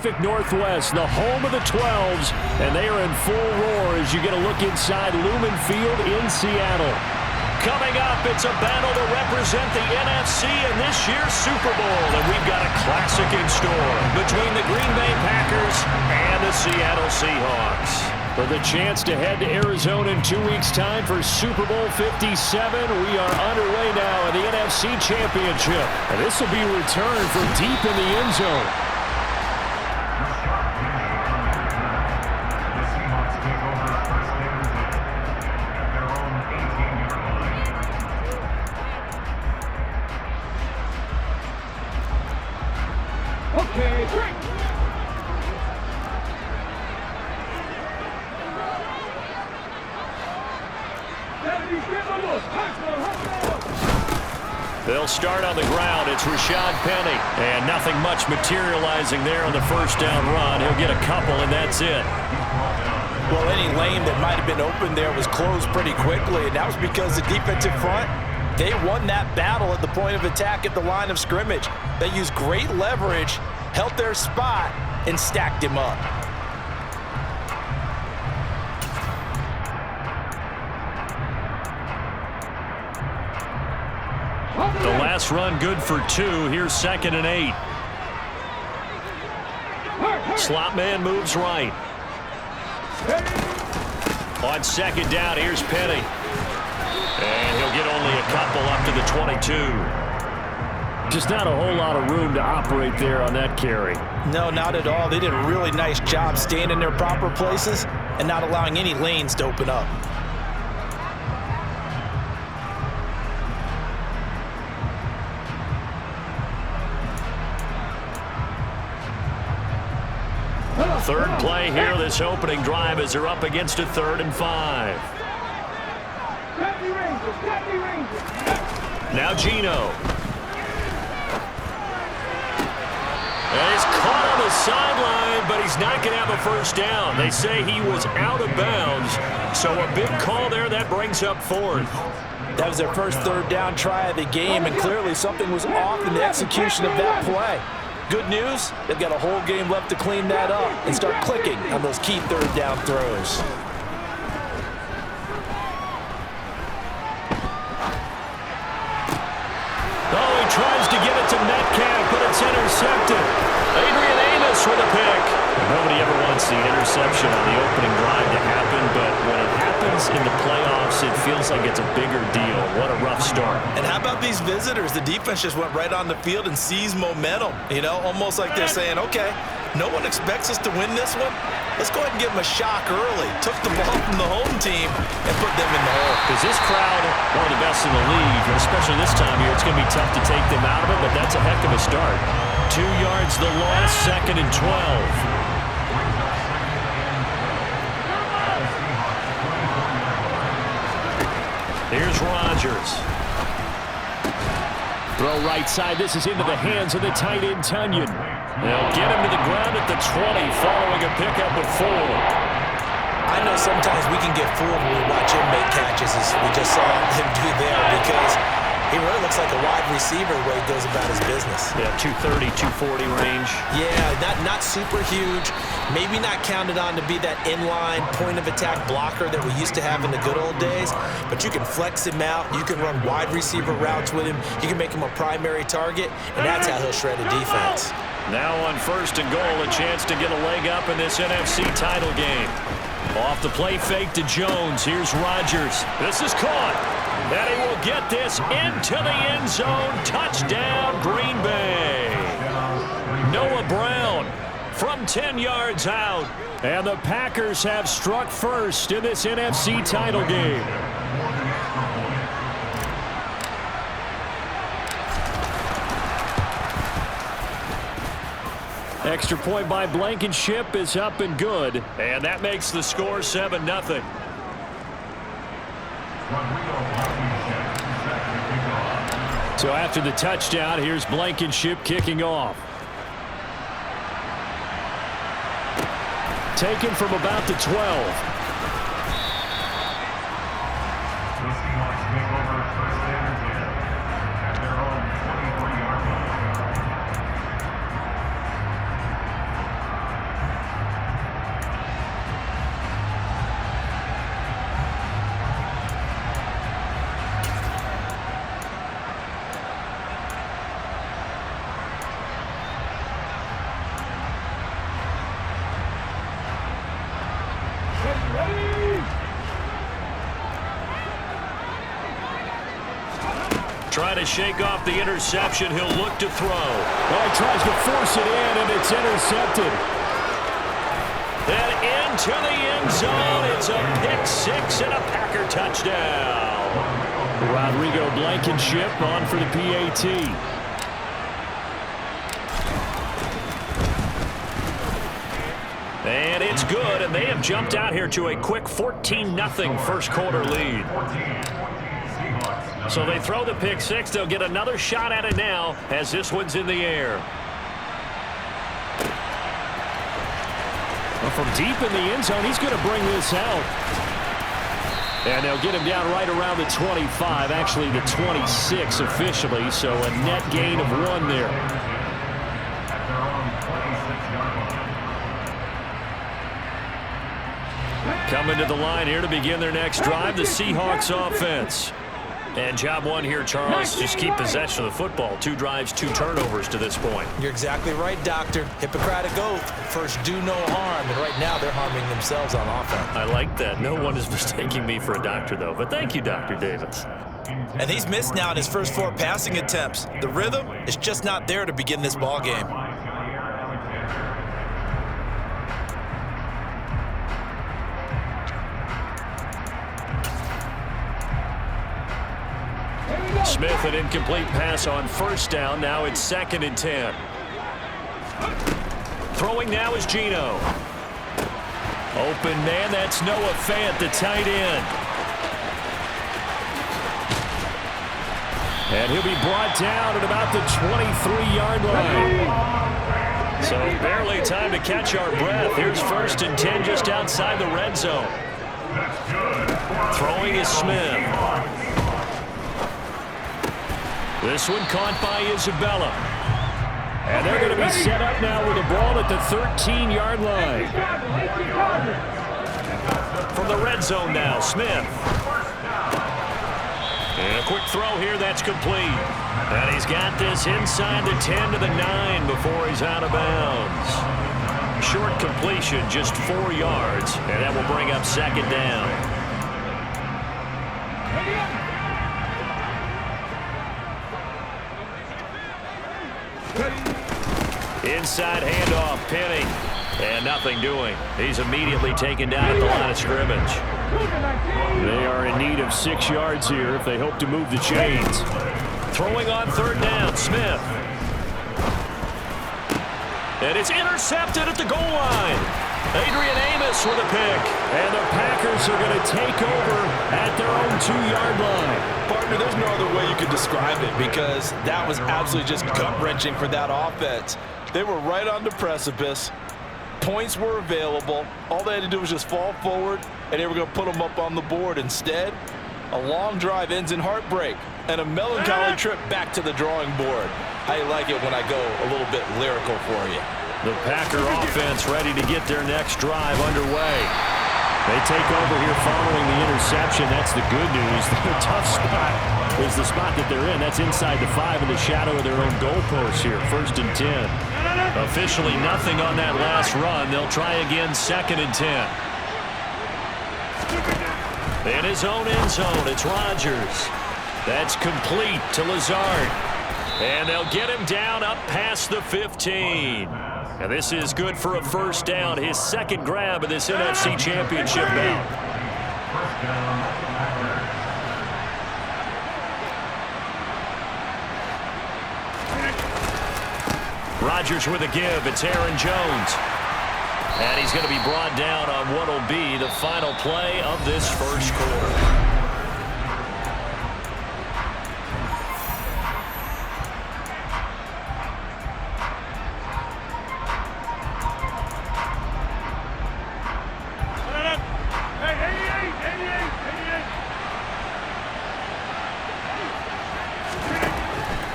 Northwest, the home of the 12s, and they are in full roar as you get a look inside Lumen Field in Seattle. Coming up, it's a battle to represent the NFC in this year's Super Bowl, and we've got a classic in store between the Green Bay Packers and the Seattle Seahawks. For the chance to head to Arizona in 2 weeks' time for Super Bowl 57, we are underway now in the NFC Championship, and this will be returned from deep in the end zone. They'll start on the ground. It's Rashad Penny. And nothing much materializing there on the first down run. He'll get a couple, and that's it. Well, any lane that might have been open there was closed pretty quickly, and that was because the defensive front, they won that battle at the point of attack at the line of scrimmage. They used great leverage, held their spot, and stacked him up. The last run good for 2. Here's 2nd and 8. Slot man moves right. On 2nd down, here's Penny. And he'll get only a couple up to the 22. Just not a whole lot of room to operate there on that carry. No, not at all. They did a really nice job staying in their proper places and not allowing any lanes to open up. Third play here, this opening drive, as they're up against a 3rd and 5. Now Geno. And he's caught on the sideline, but he's not going to have a first down. They say he was out of bounds, so a big call there that brings up 4th. That was their first 3rd down try of the game, and clearly something was off in the execution of that play. Good news, they've got a whole game left to clean that up and start clicking on those key 3rd down throws. Oh, he tries to give it to Metcalf, but it's intercepted. Adrian Amos with a pick. Nobody ever wants the interception on the opening drive to happen, but when it happens in the playoffs, it feels like it's a bigger deal. What a rough start. And how about these visitors? The defense just went right on the field and seized momentum. You know, almost like they're saying, okay, no one expects us to win this one. Let's go ahead and give them a shock early. Took the ball from the home team and put them in the hole. Because this crowd, one of the best in the league, and especially this time of year, it's going to be tough to take them out of it, but that's a heck of a start. 2 yards the loss, 2nd and 12. Here's Rodgers. Throw right side. This is into the hands of the tight end, Tunyon. They'll get him to the ground at the 20, following a pickup of 4. I know sometimes we can get fooled when we watch him make catches, as we just saw him do there, because he really looks like a wide receiver the way he goes about his business. Yeah, 230, 240 range. Yeah, not super huge. Maybe not counted on to be that inline point-of-attack blocker that we used to have in the good old days, but you can flex him out. You can run wide receiver routes with him. You can make him a primary target, and that's how he'll shred a defense. Now on 1st and goal, a chance to get a leg up in this NFC title game. Off the play fake to Jones. Here's Rodgers. This is caught. And he will get this into the end zone. Touchdown, Green Bay. Noah Brown from 10 yards out. And the Packers have struck first in this NFC title game. Extra point by Blankenship is up and good. And that makes the score 7-0. So after the touchdown, here's Blankenship kicking off. Taken from about the 12. trying to shake off the interception. He'll look to throw. Well, he tries to force it in, and it's intercepted. And into the end zone. It's a pick six and a Packer touchdown. Rodrigo Blankenship on for the PAT. And it's good, and they have jumped out here to a quick 14-0 first quarter lead. So they throw the pick six. They'll get another shot at it now as this one's in the air. Well, from deep in the end zone, he's going to bring this out. And they'll get him down right around the 25, actually the 26 officially, so a net gain of 1 there. Coming to the line here to begin their next drive, the Seahawks offense. And job one here, Charles, just keep possession of the football. 2 drives, 2 turnovers to this point. You're exactly right, Doctor. Hippocratic oath. First, do no harm. And right now, they're harming themselves on offense. I like that. No one is mistaking me for a doctor, though. But thank you, Dr. Davis. And he's missed now in his first 4 passing attempts. The rhythm is just not there to begin this ball game. Smith, an incomplete pass on first down. Now it's 2nd and 10. Throwing now is Geno. Open man, that's Noah Fant, the tight end. And he'll be brought down at about the 23-yard line. So barely time to catch our breath. Here's 1st and 10 just outside the red zone. Throwing is Smith. This one caught by Isabella. And they're going to be set up now with the ball at the 13-yard line. From the red zone now, Smith. And a quick throw here, that's complete. And he's got this inside the 10 to the 9 before he's out of bounds. Short completion, just 4 yards, and that will bring up 2nd down. Inside handoff, Penning, and nothing doing. He's immediately taken down at the line of scrimmage. They are in need of 6 yards here if they hope to move the chains. Throwing on 3rd down, Smith. And it's intercepted at the goal line. Adrian Amos with a pick. And the Packers are going to take over at their own 2-yard line. Partner, there's no other way you could describe it because that was absolutely just gut-wrenching for that offense. They were right on the precipice. Points were available. All they had to do was just fall forward, and they were going to put them up on the board. Instead, a long drive ends in heartbreak and a melancholy trip back to the drawing board. How you like it when I go a little bit lyrical for you? The Packer offense ready to get their next drive underway. They take over here following the interception. That's the good news. The tough spot is the spot that they're in. That's inside the 5 in the shadow of their own goalpost here. 1st and 10. Officially nothing on that last run. They'll try again 2nd and 10. In his own end zone, it's Rodgers. That's complete to Lazard. And they'll get him down up past the 15. And this is good for a 1st down. His 2nd grab of this NFC Championship bout. Rodgers with a give. It's Aaron Jones. And he's going to be brought down on what will be the final play of this first quarter.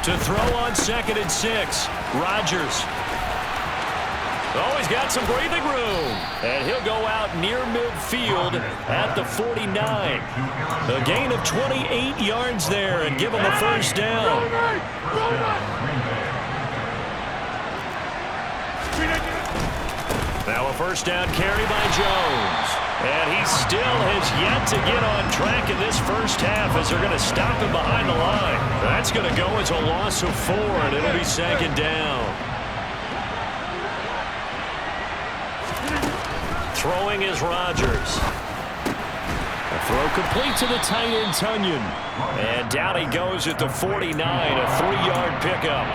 To throw on 2nd and 6, Rodgers. Oh, he's got some breathing room. And he'll go out near midfield at the 49. A gain of 28 yards there and give him a 1st down. Now a 1st down carry by Jones. And he still has yet to get on track in this first half as they're going to stop him behind the line. That's going to go as a loss of 4, and it'll be second down. Throwing is Rodgers. A throw complete to the tight end, Tunyon. And down he goes at the 49, a 3-yard pickup.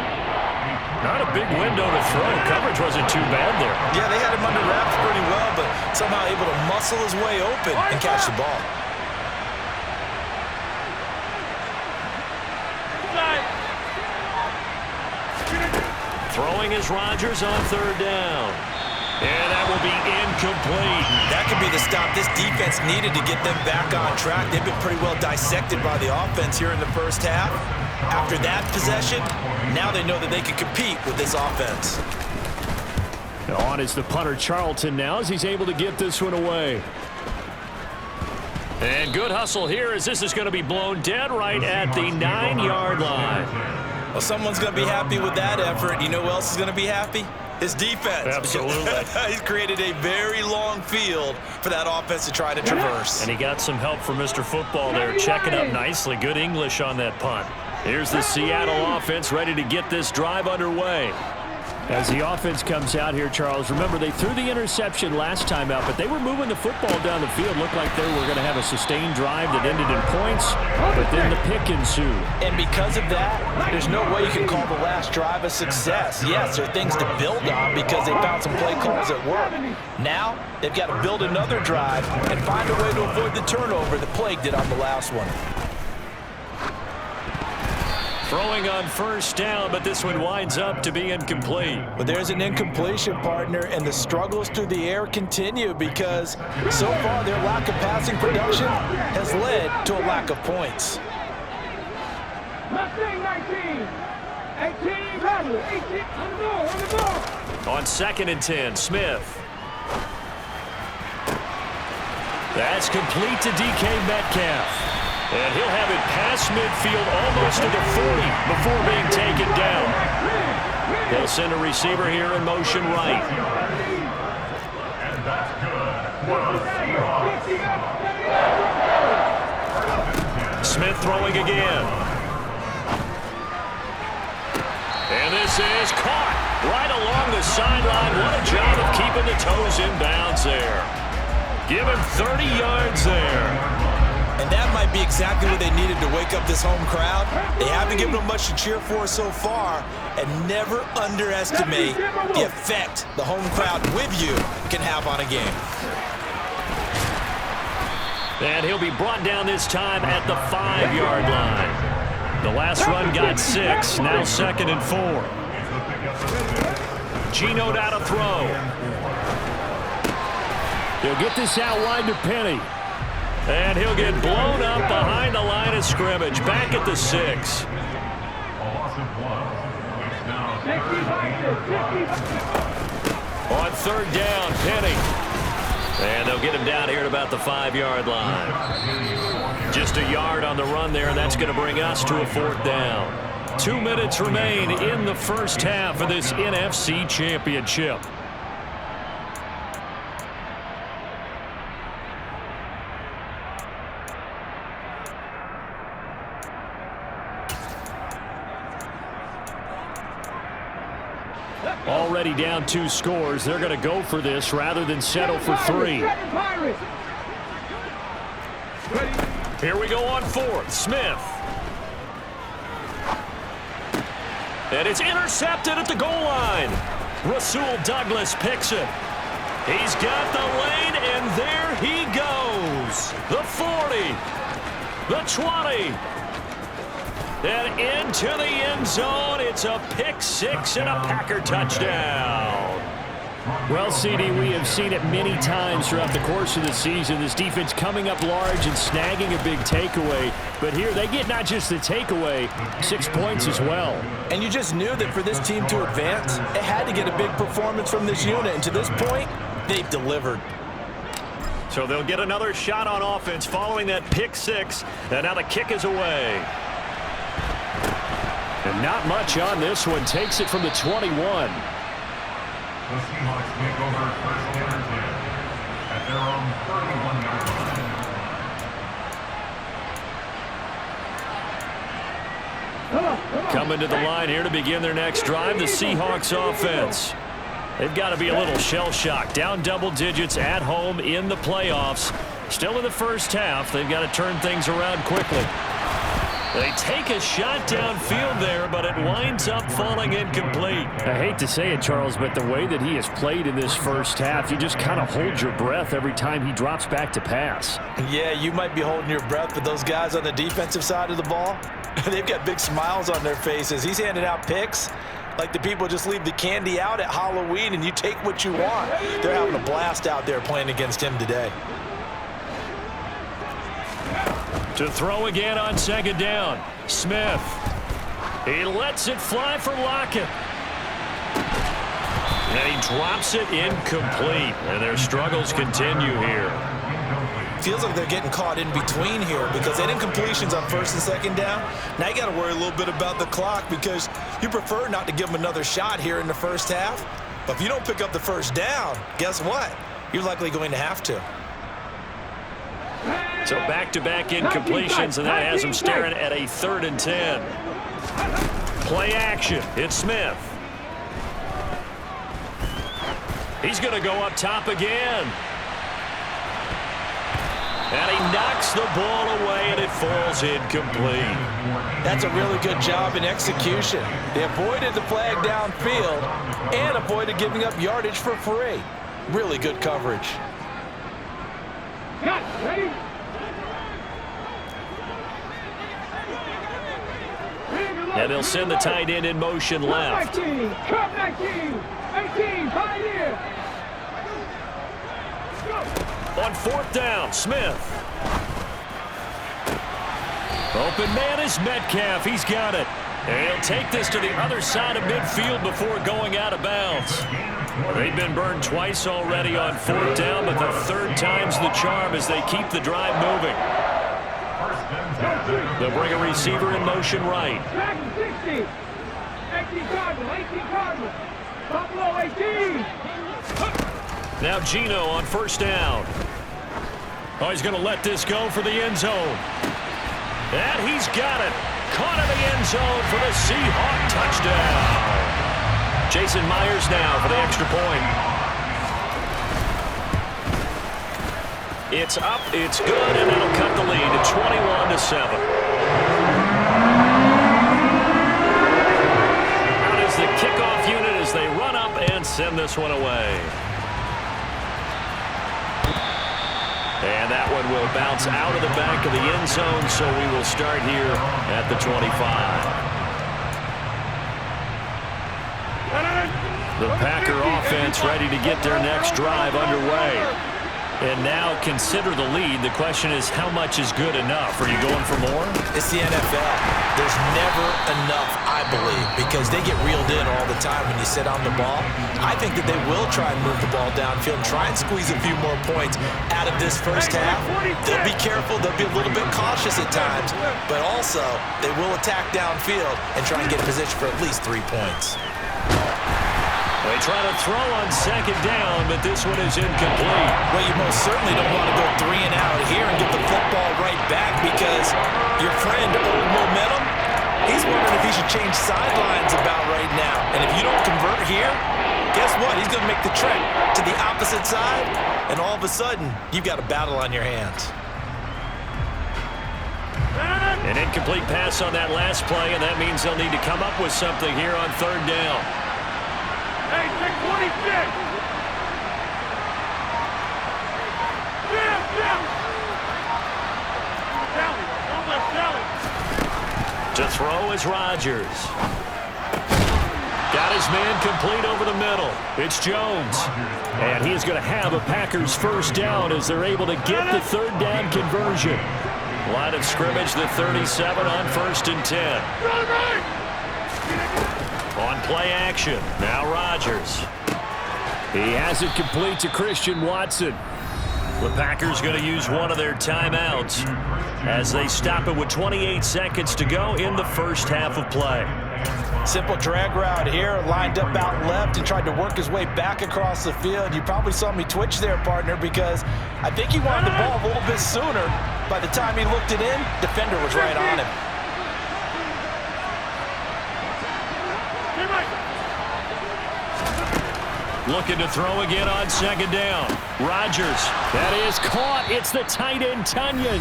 Not a big window to throw. Coverage wasn't too bad there. Yeah, they had him under wraps pretty well, but somehow able to muscle his way open and catch the ball. Throwing is Rodgers on 3rd down. And that will be incomplete. That could be the stop this defense needed to get them back on track. They've been pretty well dissected by the offense here in the first half. After that possession, now they know that they can compete with this offense. On is the punter Charlton now as he's able to get this one away. And good hustle here as this is going to be blown dead right at the 9-yard line. Well, someone's going to be happy with that effort. You know who else is going to be happy? His defense. Absolutely. He's created a very long field for that offense to try to traverse. And he got some help from Mr. Football there, checking up nicely. Good English on that punt. Here's the Seattle offense ready to get this drive underway. As the offense comes out here, Charles, remember they threw the interception last time out, but they were moving the football down the field. Looked like they were going to have a sustained drive that ended in points, but then the pick ensued. And because of that, there's no way you can call the last drive a success. Yes, there are things to build on because they found some play calls that work. Now, they've got to build another drive and find a way to avoid the turnover that plagued it on the last one. Throwing on 1st down, but this one winds up to be incomplete. But there's an incompletion, partner, and the struggles through the air continue because so far their lack of passing production has led to a lack of points. 18, on 2nd and 10, Smith. That's complete to DK Metcalf. And he'll have it past midfield almost to the 40 before being taken down. They'll send a receiver here in motion right. Smith throwing again. And this is caught right along the sideline. What a job of keeping the toes in bounds there. Give him 30 yards there. And that might be exactly what they needed to wake up this home crowd. They haven't given them much to cheer for so far, and never underestimate the effect the home crowd with you can have on a game. And he'll be brought down this time at the 5-yard line. The last run got 6, now 2nd and 4. Geno out to throw. He'll get this out wide to Penny. And he'll get blown up behind the line of scrimmage, back at the 6. On 3rd down, Penny. And they'll get him down here at about the 5-yard line. Just a yard on the run there, and that's going to bring us to a 4th down. 2 minutes remain in the first half of this NFC Championship. Already down 2 scores. They're going to go for this rather than settle for 3. Here we go on 4th. Smith. And it's intercepted at the goal line. Rasul Douglas picks it. He's got the lane, and there he goes. The 40. The 20. And into the end zone, it's a pick 6 and a Packer touchdown. Well, CD, we have seen it many times throughout the course of the season. This defense coming up large and snagging a big takeaway. But here, they get not just the takeaway, 6 points as well. And you just knew that for this team to advance, it had to get a big performance from this unit. And to this point, they've delivered. So they'll get another shot on offense following that pick 6. And now the kick is away. And not much on this one. Takes it from the 21. at their own 31-yard line. Coming to the line here to begin their next drive, the Seahawks offense. They've got to be a little shell-shocked. Down double digits at home in the playoffs. Still in the first half. They've got to turn things around quickly. They take a shot downfield there, but it winds up falling incomplete. I hate to say it, Charles, but the way that he has played in this first half, you just kind of hold your breath every time he drops back to pass. Yeah, you might be holding your breath, but those guys on the defensive side of the ball, they've got big smiles on their faces. He's handing out picks like the people just leave the candy out at Halloween and you take what you want. They're having a blast out there playing against him today. To throw again on second down. Smith. He lets it fly for Lockett. And he drops it incomplete. And their struggles continue here. Feels like they're getting caught in between here because they didn't incompletions on first and second down. Now you got to worry a little bit about the clock because you prefer not to give them another shot here in the first half. But if you don't pick up the first down, guess what? You're likely going to have to. So back-to-back incompletions, and that has him staring at a 3rd and 10. Play action. It's Smith. He's going to go up top again. And he knocks the ball away, and it falls incomplete. That's a really good job in execution. They avoided the flag downfield and avoided giving up yardage for free. Really good coverage. Ready? And they'll send the tight end in motion left. 19, 18, Pioneer. On 4th down, Smith. Open man is Metcalf. He's got it. And he'll take this to the other side of midfield before going out of bounds. They've been burned twice already on 4th down, but the 3rd time's the charm as they keep the drive moving. They'll bring a receiver in motion right. 60, 18 Cardinal, Buffalo 18. Now Gino on 1st down. Oh, he's going to let this go for the end zone. And he's got it. Caught in the end zone for the Seahawk touchdown. Jason Myers now for the extra point. It's up, it's good, and that'll cut the lead to 21-7. Out is the kickoff unit as they run up and send this one away. And that one will bounce out of the back of the end zone, so we will start here at the 25. The Packer offense ready to get their next drive underway. And now consider the lead. The question is, how much is good enough? Are you going for more? It's the NFL. There's never enough, I believe, because they get reeled in all the time when you sit on the ball. I think that they will try and move the ball downfield and try and squeeze a few more points out of this first half. They'll be careful. They'll be a little bit cautious at times, but also they will attack downfield and try and get in position for at least 3 points. They try to throw on second down, but this one is incomplete. Well, you most certainly don't want to go 3 and out here and get the football right back because your friend, Old Momentum, he's wondering if he should change sidelines about right now. And if you don't convert here, guess what? He's going to make the trek to the opposite side, and all of a sudden, you've got a battle on your hands. An incomplete pass on that last play, and that means they'll need to come up with something here on 3rd down. Hey, 626. To throw is Rodgers. Got his man complete over the middle. It's Jones. And he's going to have a Packers first down as they're able to get the 3rd down conversion. Line of scrimmage, the 37 on 1st and 10. On play action, now Rodgers. He has it complete to Christian Watson. The Packers going to use one of their timeouts as they stop it with 28 seconds to go in the first half of play. Simple drag route here, lined up out left and tried to work his way back across the field. You probably saw me twitch there, partner, because I think he wanted the ball a little bit sooner. By the time he looked it in, defender was right on him. Looking to throw again on second down. Rodgers, that is caught. It's the tight end, Tunyon.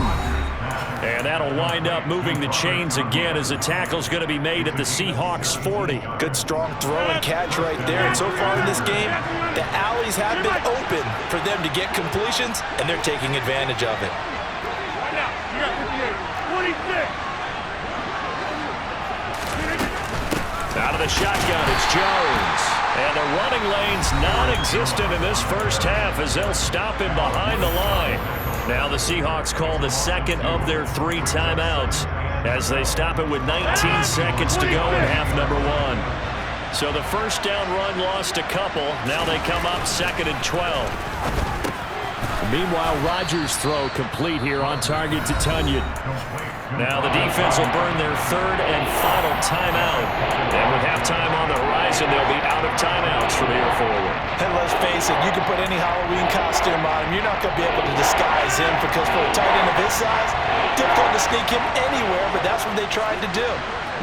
And that'll wind up moving the chains again as the tackle's going to be made at the Seahawks 40. Good strong throw and catch right there. And so far in this game, the alleys have been open for them to get completions, and they're taking advantage of it. Out of the shotgun, it's Jones. And the running lane's non-existent in this first half as they'll stop him behind the line. Now the Seahawks call the second of their 3 timeouts as they stop it with 19 seconds to go in half number 1. So the first down run lost a couple. Now they come up 2nd and 12. Meanwhile, Rodgers' throw complete here on target to Tunyon. Now the defense will burn their 3rd and final timeout. And with halftime on the horizon, they'll be out of timeouts from here forward. And let's face it, you can put any Halloween costume on him. You're not going to be able to disguise him because for a tight end of his size, difficult to sneak him anywhere, but that's what they tried to do.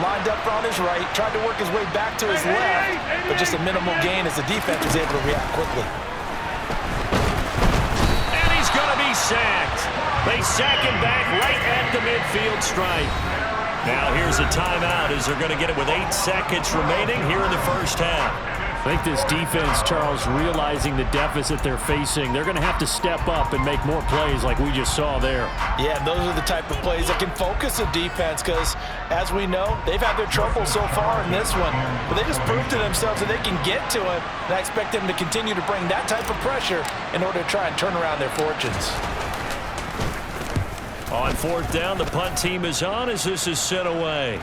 Lined up on his right, tried to work his way back to his left, but just a minimal gain as the defense was able to react quickly. And he's going to be sacked. They sack him back right at the midfield stripe. Now here's a timeout as they're going to get it with 8 seconds remaining here in the first half. I think this defense, Charles, realizing the deficit they're facing, they're going to have to step up and make more plays like we just saw there. Yeah, those are the type of plays that can focus a defense because, as we know, they've had their trouble so far in this one. But they just proved to themselves that they can get to it, and I expect them to continue to bring that type of pressure in order to try and turn around their fortunes. On 4th down, the punt team is on as this is sent away.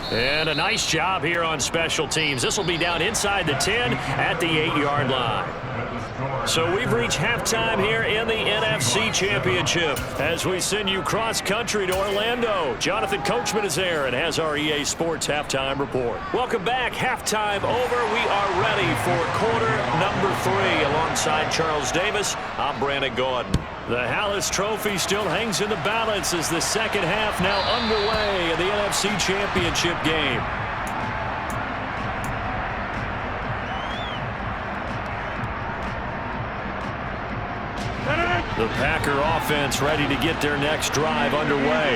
And a nice job here on special teams. This will be down inside the 10 at the 8-yard line. So we've reached halftime here in the NFC Championship as we send you cross-country to Orlando. Jonathan Coachman is there and has our EA Sports halftime report. Welcome back. Halftime over. We are ready for quarter number 3. Alongside Charles Davis, I'm Brandon Gordon. The Hallis Trophy still hangs in the balance as the second half now underway in the NFC Championship game. The Packer offense ready to get their next drive underway.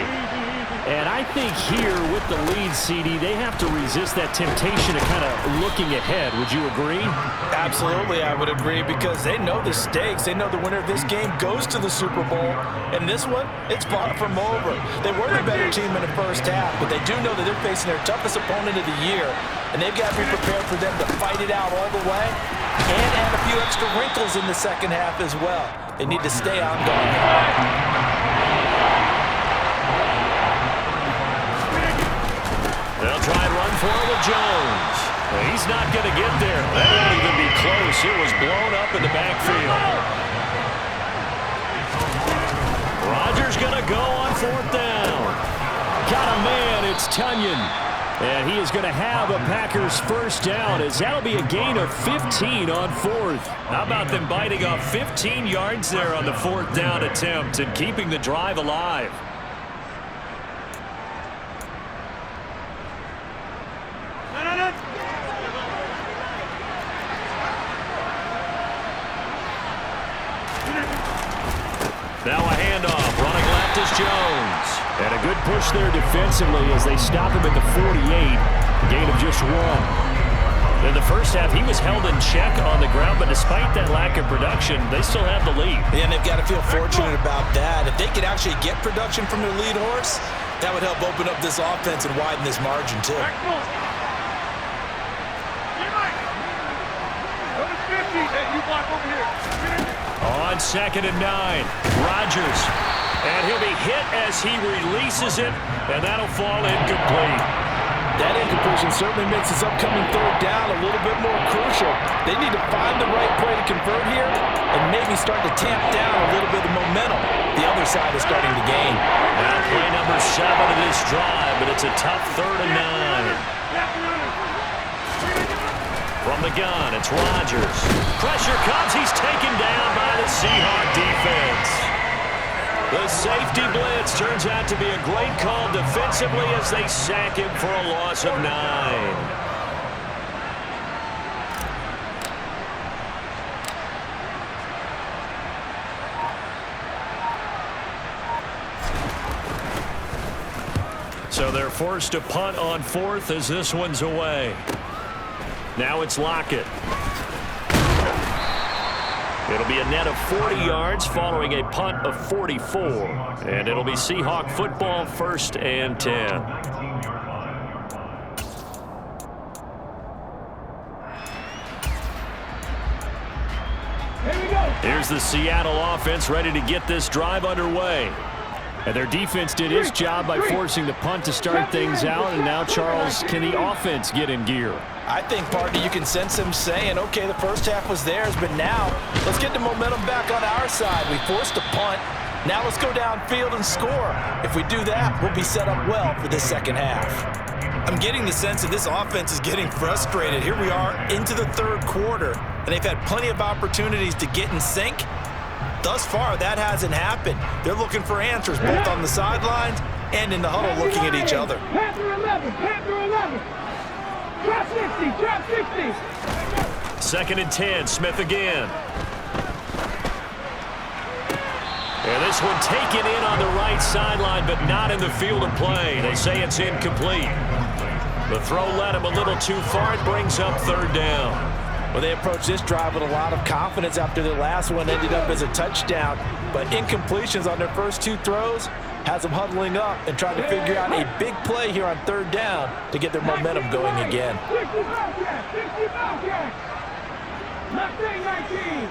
And I think here with the lead, CD, they have to resist that temptation of kind of looking ahead. Would you agree? Absolutely, I would agree because they know the stakes. They know the winner of this game goes to the Super Bowl. And this one, it's far from over. They were the better team in the first half, but they do know that they're facing their toughest opponent of the year. And they've got to be prepared for them to fight it out all the way and add a few extra wrinkles in the second half as well. They need to stay on guard. They'll try and run for it with Jones. He's not going to get there. That won't even be close. It was blown up in the backfield. Rodgers going to go on 4th down. Got a man. It's Tunyon. And he is going to have a Packers first down as that'll be a gain of 15 on 4th. How about them biting off 15 yards there on the 4th down attempt and keeping the drive alive? Now a handoff. Running left is Jones. And a good push there defensively as they stop him at the 48. A gain of just 1. In the first half, he was held in check on the ground, but despite that lack of production, they still have the lead. And they've got to feel fortunate about that. If they could actually get production from their lead horse, that would help open up this offense and widen this margin too. On 2nd and 9, Rodgers. And he'll be hit as he releases it, and that'll fall incomplete. That incompletion certainly makes this upcoming 3rd down a little bit more crucial. They need to find the right play to convert here and make maybe starting to tamp down a little bit of momentum. The other side is starting to gain. Now play number 7 of this drive, but it's a tough 3rd and 9. From the gun, it's Rodgers. Pressure comes. He's taken down by the Seahawk defense. The safety blitz turns out to be a great call defensively as they sack him for a loss of 9. So they're forced to punt on 4th as this one's away. Now it's Lockett. It'll be a net of 40 yards following a punt of 44. And it'll be Seahawk football, 1st and 10. Here's the Seattle offense ready to get this drive underway. And their defense did its job by forcing the punt to start things out. And now, Charles, can the offense get in gear? I think, partner, you can sense them saying, okay, the first half was theirs, but now let's get the momentum back on our side. We forced a punt. Now let's go downfield and score. If we do that, we'll be set up well for this second half. I'm getting the sense that this offense is getting frustrated. Here we are into the 3rd quarter, and they've had plenty of opportunities to get in sync. Thus far, that hasn't happened. They're looking for answers both on the sidelines and in the huddle looking at each other. Panther 11, Panther 11. Drop 60, drop 60. 2nd and 10, Smith again. And this one taken in on the right sideline, but not in the field of play. They say it's incomplete. The throw led him a little too far. It brings up 3rd down. Well, they approached this drive with a lot of confidence after their last one ended up as a touchdown. But incompletions on their first 2 throws has them huddling up and trying to figure out a big play here on 3rd down to get their momentum going again. 60 Bobcats. 19,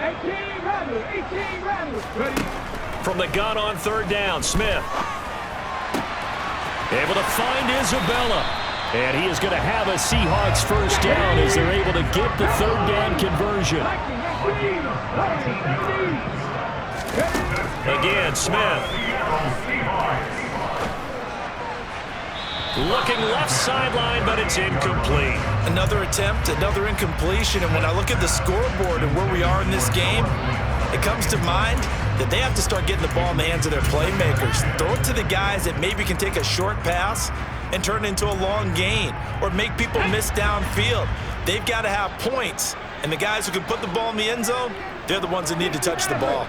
18 Rebels, 18 Rebels. Ready? From the gun on 3rd down, Smith. Able to find Isabella. And he is going to have a Seahawks first down as they're able to get the 3rd down conversion. Again, Smith. Looking left sideline, but it's incomplete. Another attempt, another incompletion. And when I look at the scoreboard and where we are in this game, it comes to mind that they have to start getting the ball in the hands of their playmakers. Throw it to the guys that maybe can take a short pass and turn it into a long gain or make people miss downfield. They've got to have points. And the guys who can put the ball in the end zone, they're the ones that need to touch the ball.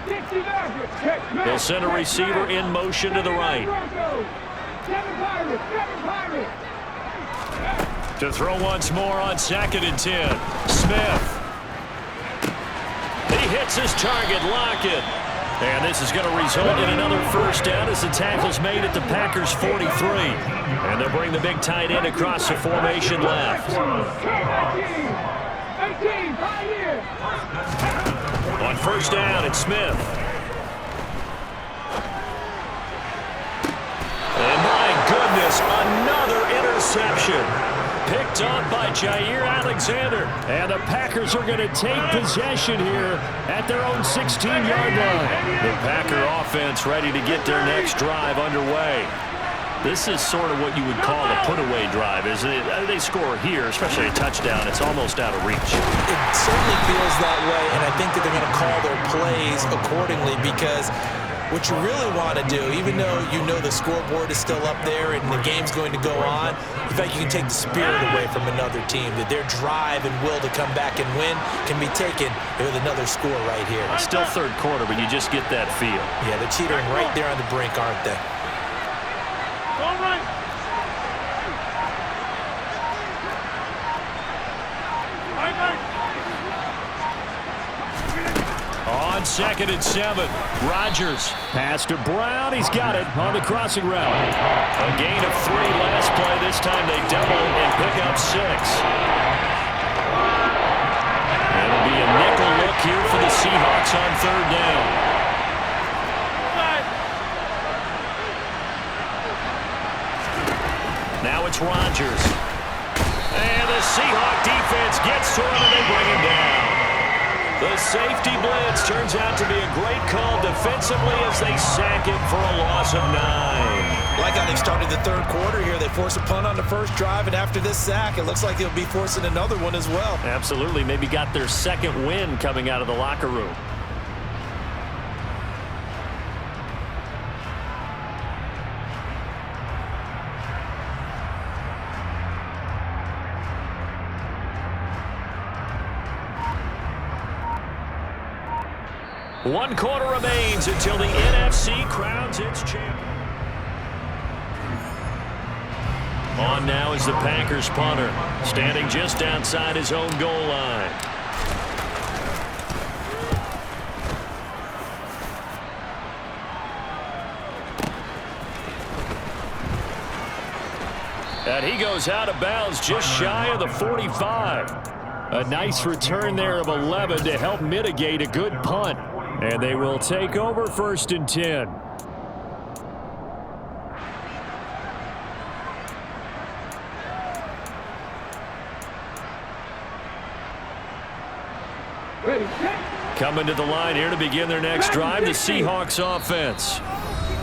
They'll send a receiver in motion to the right. To throw once more on 2nd and 10. Smith. He hits his target, Lockett. And this is going to result in another first down as the tackle's made at the Packers' 43. And they'll bring the big tight end across the formation left. On 1st down, it's Smith. And my goodness, another interception. Picked up by Jair Alexander. And the Packers are going to take possession here at their own 16-yard line. The Packer offense ready to get their next drive underway. This is sort of what you would call a put-away drive, isn't it? They score here, especially a touchdown. It's almost out of reach. It certainly feels that way, and I think that they're going to call their plays accordingly because what you really want to do, even though you know the scoreboard is still up there and the game's going to go on, in fact, you can take the spirit away from another team, that their drive and will to come back and win can be taken with another score right here. It's still 3rd quarter, but you just get that feel. Yeah, they're teetering right there on the brink, aren't they? All right. On 2nd and 7, Rodgers. Pass to Brown. He's got it on the crossing route. A gain of 3 last play. This time they double and pick up 6. It'll be a nickel look here for the Seahawks on 3rd down. Now it's Rodgers. And the Seahawk defense gets to him and they bring him down. The safety blitz turns out to be a great call defensively as they sack him for a loss of 9. Like how they started the third quarter here. They forced a punt on the first drive, and after this sack, it looks like they'll be forcing another one as well. Absolutely. Maybe got their second win coming out of the locker room. One quarter remains until the NFC crowns its champion. On now is the Packers punter, standing just outside his own goal line. And he goes out of bounds just shy of the 45. A nice return there of 11 to help mitigate a good punt. And they will take over 1st and 10. Coming to the line here to begin their next drive, the Seahawks offense.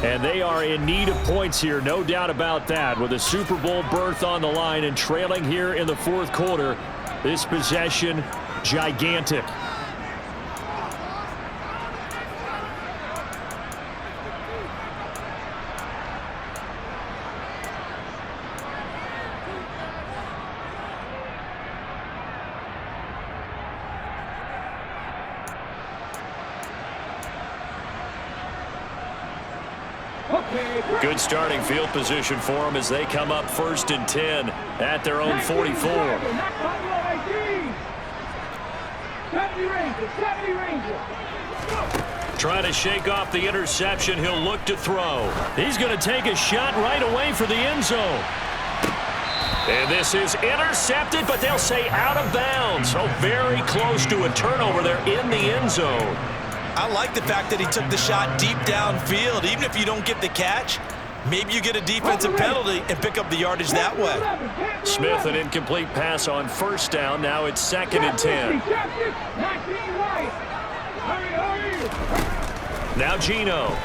And they are in need of points here, no doubt about that. With a Super Bowl berth on the line and trailing here in the 4th quarter, this possession gigantic. Good starting field position for them as they come up 1st and 10 at their own 44. Trying to shake off the interception. He'll look to throw. He's going to take a shot right away for the end zone. And this is intercepted, but they'll say out of bounds. So very close to a turnover there in the end zone. I like the fact that he took the shot deep downfield. Even if you don't get the catch, maybe you get a defensive penalty and pick up the yardage that way. Smith, an incomplete pass on 1st down. Now it's 2nd and 10. Now Geno.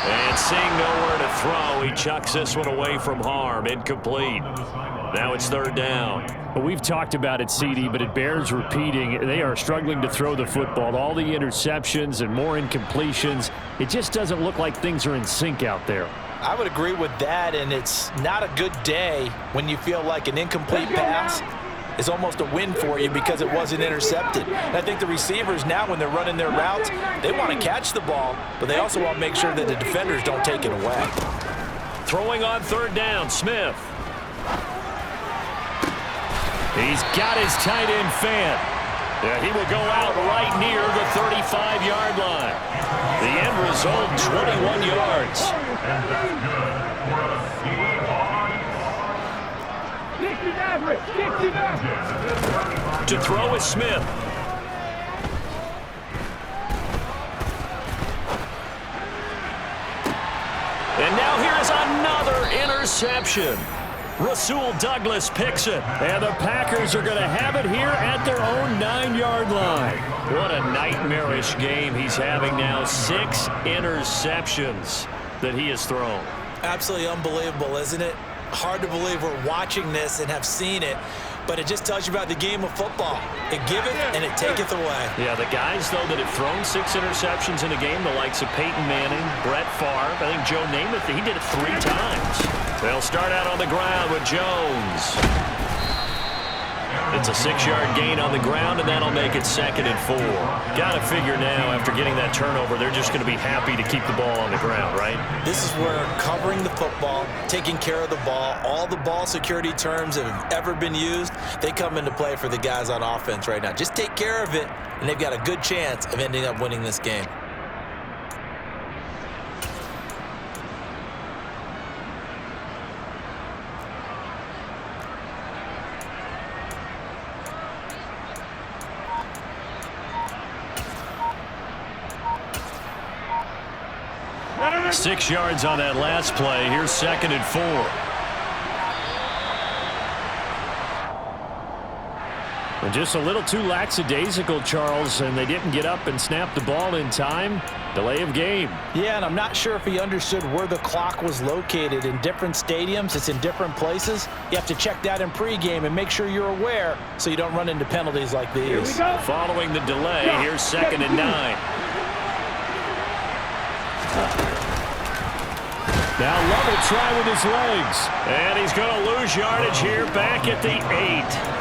And seeing nowhere to throw, he chucks this one away from harm. Incomplete. Now it's 3rd down. Well, we've talked about it, CD, but it bears repeating. They are struggling to throw the football. All the interceptions and more incompletions. It just doesn't look like things are in sync out there. I would agree with that, and it's not a good day when you feel like an incomplete pass is almost a win for you because it wasn't intercepted. And I think the receivers now, when they're running their routes, they want to catch the ball, but they also want to make sure that the defenders don't take it away. Throwing on 3rd down, Smith. He's got his tight end fan. Yeah, he will go out right near the 35-yard line. The end result, 21 yards. To throw is Smith. And now here's another interception. Rasul Douglas picks it, and the Packers are going to have it here at their own 9-yard line. What a nightmarish game he's having now. 6 interceptions that he has thrown. Absolutely unbelievable, isn't it? Hard to believe we're watching this and have seen it, but it just tells you about the game of football. It giveth and it taketh away. Yeah, the guys, though, that have thrown 6 interceptions in a game, the likes of Peyton Manning, Brett Favre, I think Joe Namath, he did it 3 times. They'll start out on the ground with Jones. It's a 6-yard gain on the ground, and that'll make it 2nd and 4. Got to figure now, after getting that turnover, they're just going to be happy to keep the ball on the ground, right? This is where covering the football, taking care of the ball, all the ball security terms that have ever been used, they come into play for the guys on offense right now. Just take care of it, and they've got a good chance of ending up winning this game. Six yards on that last play. Here's 2nd and 4. And just a little too lackadaisical, Charles, and they didn't get up and snap the ball in time. Delay of game. Yeah, and I'm not sure if he understood where the clock was located. In different stadiums, it's in different places. You have to check that in pregame and make sure you're aware so you don't run into penalties like these. Following the delay, here's 2nd and 9. Now Love will try with his legs. And he's going to lose yardage here back at the 8.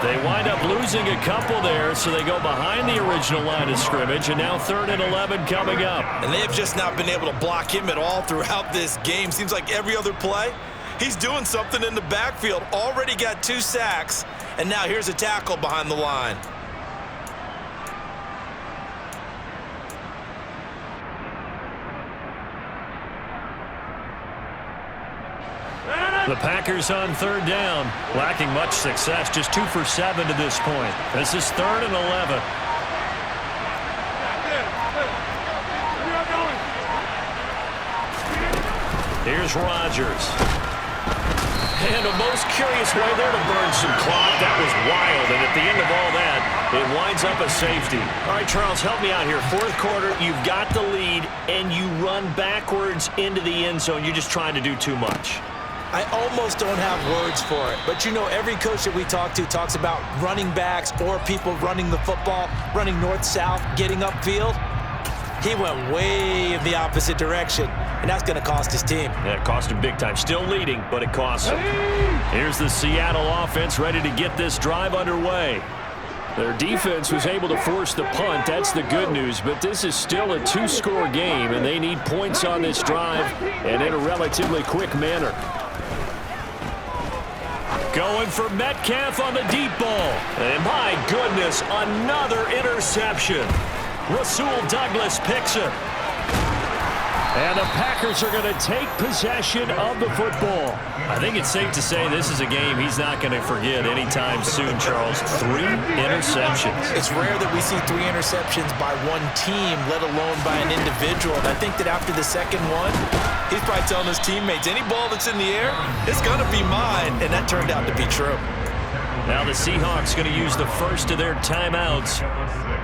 They wind up losing a couple there, so they go behind the original line of scrimmage, and now 3rd and 11 coming up. And they've just not been able to block him at all throughout this game. Seems like every other play, he's doing something in the backfield. Already got 2 sacks, and now here's a tackle behind the line. The Packers on 3rd down, lacking much success, just 2 for 7 to this point. This is 3rd and 11. Here's Rodgers. And a most curious way there to burn some clock. That was wild, and at the end of all that, it winds up a safety. All right, Charles, help me out here. 4th quarter, you've got the lead, and you run backwards into the end zone. You're just trying to do too much. I almost don't have words for it. But, you know, every coach that we talk to talks about running backs or people running the football, running north-south, getting upfield. He went way in the opposite direction, and that's going to cost his team. Yeah, it cost him big time. Still leading, but it costs him. Here's the Seattle offense ready to get this drive underway. Their defense was able to force the punt. That's the good news, but this is still a 2-score game, and they need points on this drive and in a relatively quick manner. Going for Metcalf on the deep ball. And my goodness, another interception. Rasul Douglas picks it. And the Packers are going to take possession of the football. I think it's safe to say this is a game he's not going to forget anytime soon, Charles. 3 interceptions. It's rare that we see 3 interceptions by one team, let alone by an individual. And I think that after the second one, He's probably telling his teammates, any ball that's in the air, it's going to be mine. And that turned out to be true. Now the Seahawks going to use the first of their timeouts.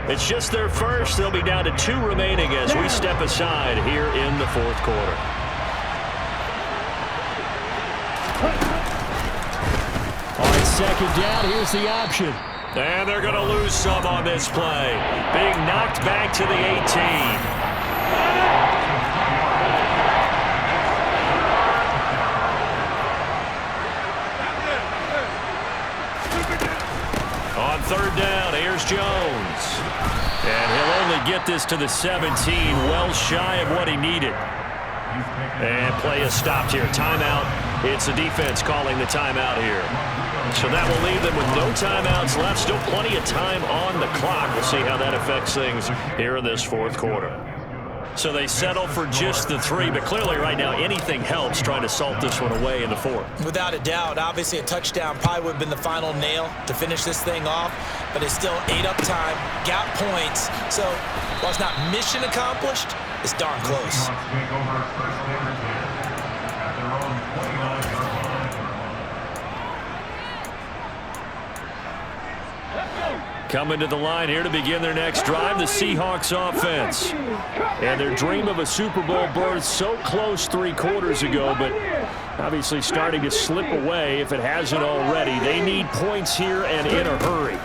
It's just their first. They'll be down to 2 remaining as we step aside here in the 4th quarter. On 2nd down, here's the option. And they're going to lose some on this play. Being knocked back to the 18. On 3rd down, here's Jones. And he'll only get this to the 17, well shy of what he needed. And play is stopped here. Timeout. It's the defense calling the timeout here. So that will leave them with no timeouts left. Still plenty of time on the clock. We'll see how that affects things here in this 4th quarter. So they settle for just the 3, but clearly right now anything helps trying to salt this one away in the 4th. Without a doubt, obviously a touchdown probably would have been the final nail to finish this thing off, but it's still ate up time, got points. So while it's not mission accomplished, it's darn close. Coming to the line here to begin their next drive, the Seahawks offense. And their dream of a Super Bowl berth so close 3 quarters ago, but obviously starting to slip away if it hasn't already. They need points here and in a hurry.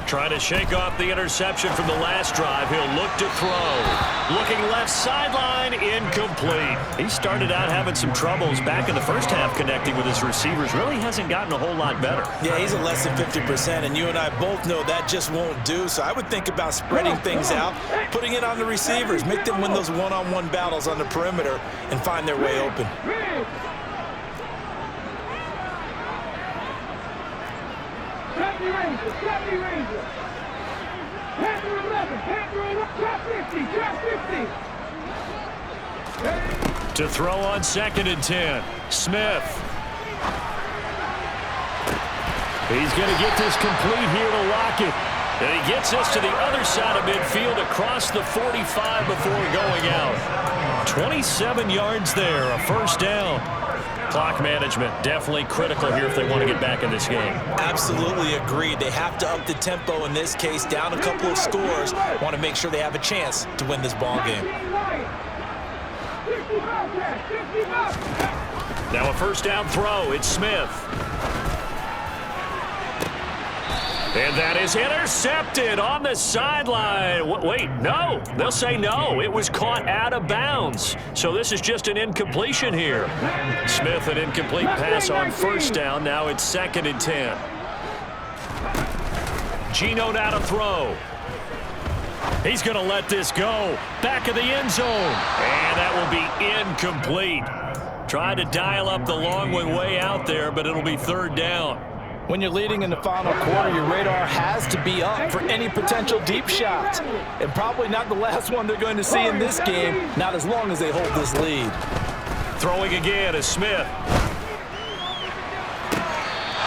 Trying to shake off the interception from the last drive. He'll look to throw. Looking left sideline, incomplete. He started out having some troubles back in the first half connecting with his receivers. Really hasn't gotten a whole lot better. Yeah, he's at less than 50%, and you and I both know that just won't do. So I would think about spreading things out, putting it on the receivers, make them win those one-on-one battles on the perimeter and find their way open. To throw on 2nd and 10. Smith. He's going to get this complete here to Lockett. And he gets this to the other side of midfield across the 45 before going out. 27 yards there, a first down. Clock management definitely critical here if they want to get back in this game. Absolutely agreed. They have to up the tempo in this case, down a couple of scores. Want to make sure they have a chance to win this ball game. Now a first down throw. It's Smith. And that is intercepted on the sideline. Wait, no. They'll say no. It was caught out of bounds. So this is just an incompletion here. Smith, an incomplete pass on first down. Now it's 2nd and 10. Geno now to throw. He's going to let this go. Back of the end zone. And that will be incomplete. Tried to dial up the long one way out there, but it'll be 3rd down. When you're leading in the final quarter, your radar has to be up for any potential deep shots. And probably not the last one they're going to see in this game, not as long as they hold this lead. Throwing again is Smith.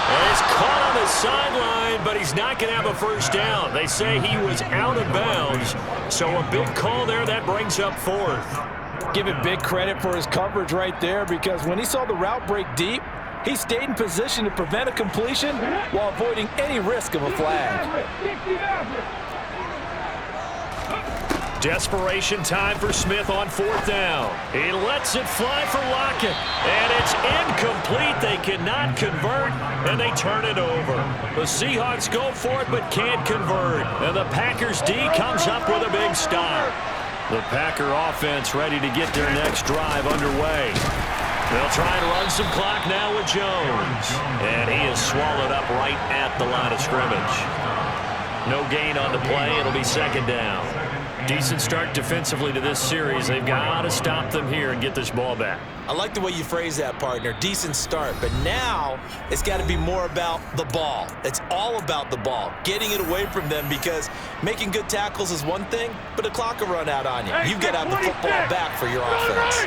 And he's caught on the sideline, but he's not going to have a first down. They say he was out of bounds, so a big call there. That brings up 4th. Give it big credit for his coverage right there, because when he saw the route break deep, he stayed in position to prevent a completion while avoiding any risk of a flag. Desperation time for Smith on 4th down. He lets it fly for Lockett, and it's incomplete. They cannot convert, and they turn it over. The Seahawks go for it but can't convert, and the Packers D comes up with a big stop. The Packer offense ready to get their next drive underway. They'll try and run some clock now with Jones. And he is swallowed up right at the line of scrimmage. No gain on the play. It'll be 2nd down. Decent start defensively to this series. They've got to stop them here and get this ball back. I like the way you phrase that, partner. Decent start. But now it's got to be more about the ball. It's all about the ball. Getting it away from them, because making good tackles is one thing, but the clock will run out on you. You've got to have the football back for your offense.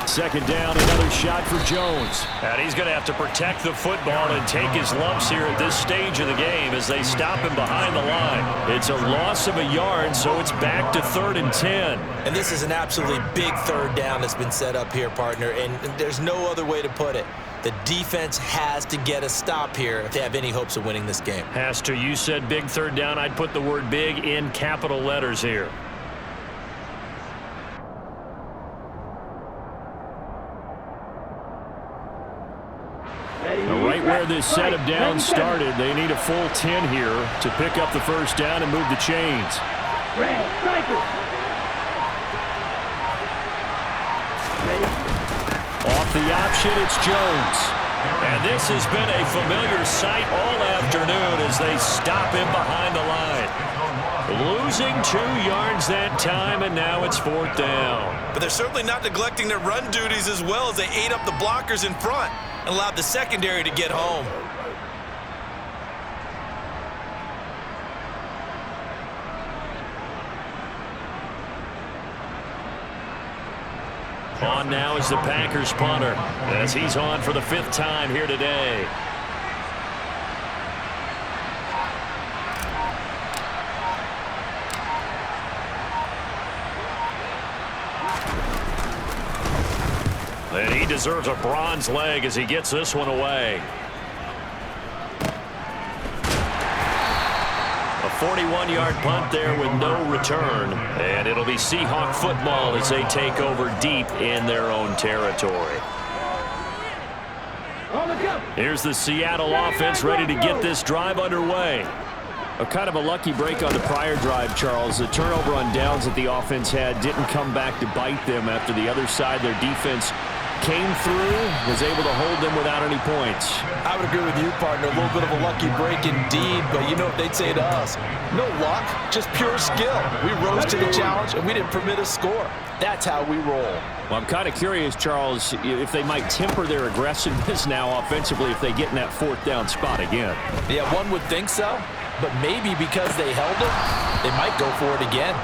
Second down, another shot for Jones. And he's going to have to protect the football and take his lumps here at this stage of the game as they stop him behind the line. It's a loss of a yard, so it's back to 3rd and 10. And this is an absolutely big 3rd down that's been set up here, partner, and there's no other way to put it. The defense has to get a stop here if they have any hopes of winning this game. Has to. You said big 3rd down. I'd put the word big in capital letters here. Right where this set of downs started, they need a full 10 here to pick up the first down and move the chains. Off the option, it's Jones. And this has been a familiar sight all afternoon as they stop him behind the line. Losing 2 yards that time, and now it's 4th down. But they're certainly not neglecting their run duties as well as they ate up the blockers in front and allowed the secondary to get home. On now is the Packers punter as he's on for the 5th time here today. And he deserves a bronze leg as he gets this one away. A 41-yard punt there with no return. And it'll be Seahawk football as they take over deep in their own territory. Here's the Seattle offense ready to get this drive underway. A kind of a lucky break on the prior drive, Charles. The turnover on downs that the offense had didn't come back to bite them after the other side. Their defense came through, was able to hold them without any points. I would agree with you, partner. A little bit of a lucky break indeed, but you know what they'd say to us? No luck, just pure skill. We rose to the challenge, and we didn't permit a score. That's how we roll. Well, I'm kind of curious, Charles, if they might temper their aggressiveness now offensively if they get in that 4th down spot again. Yeah, one would think so, but maybe because they held it, they might go for it again.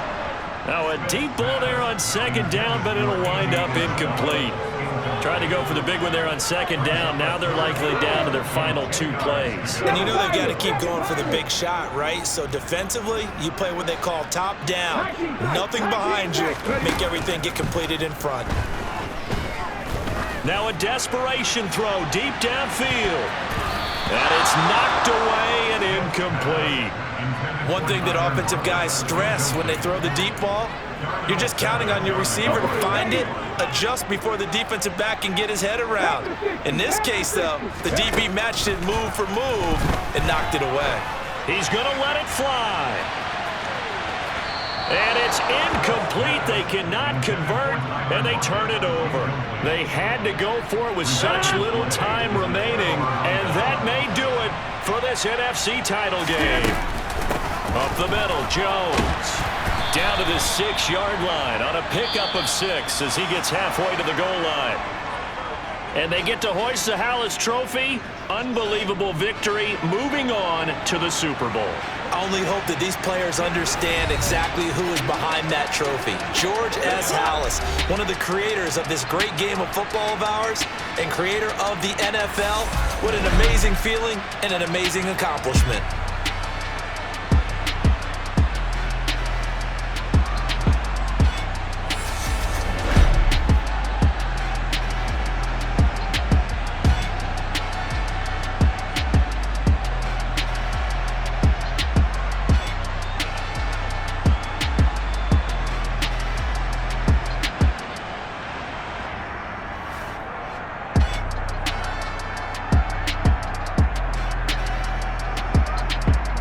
Now a deep ball there on second down, but it'll wind up incomplete. Trying to go for the big one there on second down. Now they're likely down to their final 2 plays. And you know they've got to keep going for the big shot, right? So defensively, you play what they call top down. Nothing behind you. Make everything get completed in front. Now a desperation throw deep downfield. And it's knocked away and incomplete. One thing that offensive guys stress when they throw the deep ball, you're just counting on your receiver to find it, adjust before the defensive back can get his head around. In this case, though, the DB matched it move for move and knocked it away. He's going to let it fly. And it's incomplete. They cannot convert, and they turn it over. They had to go for it with such little time remaining, and that may do it for this NFC title game. Up the middle, Jones. Down to the 6-yard line on a pickup of 6 as he gets halfway to the goal line. And they get to hoist the Hallis Trophy. Unbelievable victory, moving on to the Super Bowl. I only hope that these players understand exactly who is behind that trophy. George S. Hallis, one of the creators of this great game of football of ours and creator of the NFL. What an amazing feeling and an amazing accomplishment.